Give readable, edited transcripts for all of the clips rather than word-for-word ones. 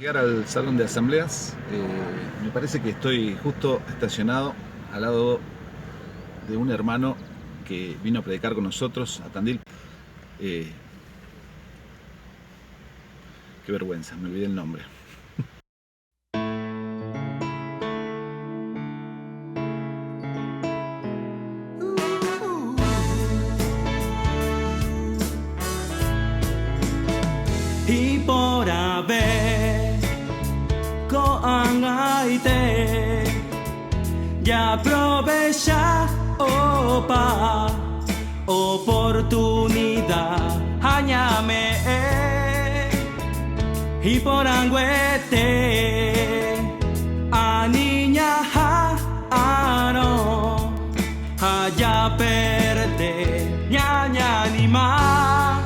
Llegar al salón de asambleas, me parece que estoy justo estacionado al lado de un hermano que vino a predicar con nosotros a Tandil. Qué vergüenza, me olvidé el nombre. Y por haber con aite ya aprovecha opa oportunidad hañame y por anguete a niña no haya perde ñaña ni más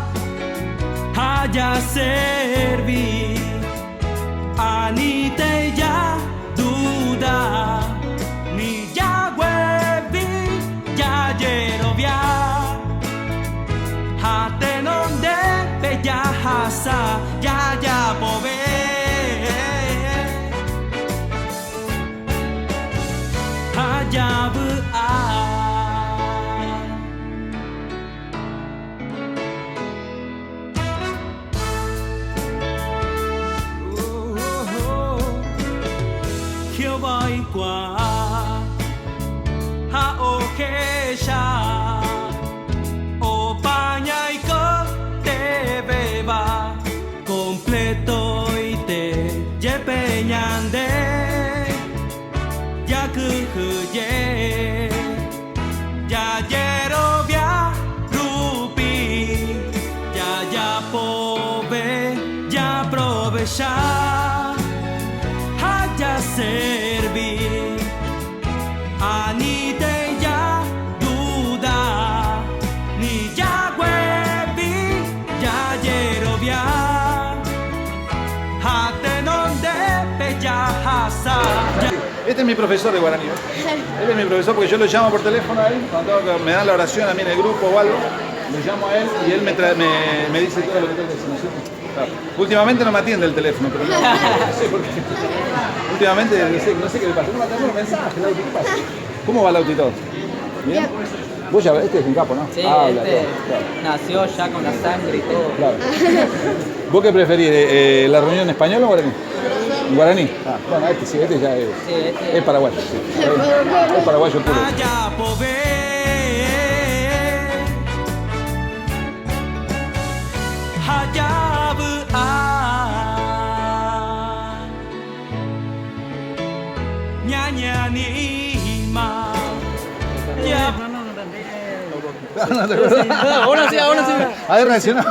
haya servir ani te ya duda ni ya huevi ya yerovia hate nonde bella hasa ya pove haya bu vai qua ha o que ya o paña y co te beba completo y te ye peñande ya que ya yero via rupi ya pove ya aprovechar haya servir ani te ya duda ni ya huevi ya yerovia hate nonde bella hasa. Este es mi profesor de guaraní. Este es mi profesor porque yo lo llamo por teléfono a él cuando me dan la oración a mí en el grupo o algo. Lo llamo a él y él me dice todo lo que tengo que decir. Claro. Últimamente no me atiende el teléfono, pero no sé por qué. Últimamente no sé qué le pasa. No me atiende un mensaje, Lauti, ¿qué pasa? ¿Cómo va Lauti todo? ¿Bien? Vos ya, este es un capo, ¿no? Sí, habla, este todo, claro. nació ya con la sangre y todo. Claro. ¿Vos qué preferís? ¿La reunión en español o guaraní? ¿En guaraní? Ah, bueno, este sí, este ya es, Sí, este es paraguayo. Sí. Es paraguayo puro. Haya pove haya bu ñaña ni ma ya Ahora sí. A ver, reaccionó.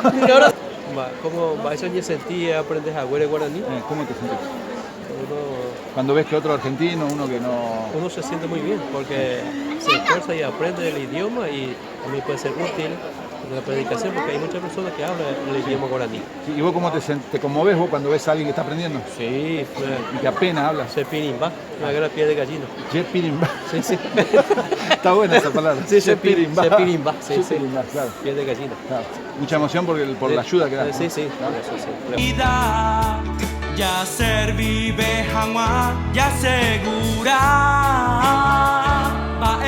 ¿Cómo va eso? ¿Ya sentía aprendes a guaraní? ¿Cómo te sentís? Uno, Cuando ves que otro argentino, uno que no... uno se siente muy bien porque se esfuerza y aprende el idioma y también puede ser útil en la predicación porque hay muchas personas que hablan el idioma guaraní. ¿Y vos cómo te conmoves vos cuando ves a alguien que está aprendiendo? Sí, Y que apenas habla. se pirimba, me agarra piel de gallina. Jepirimba. Sí, sí. Está buena esa palabra. Sí, Jepirimba. Jepirimba, sí, sí. Jepirimba, claro. Piel de gallina. Claro. Mucha emoción por la ayuda que da. Sí, sí, por eso sí. vida ya servive jamás ya segura va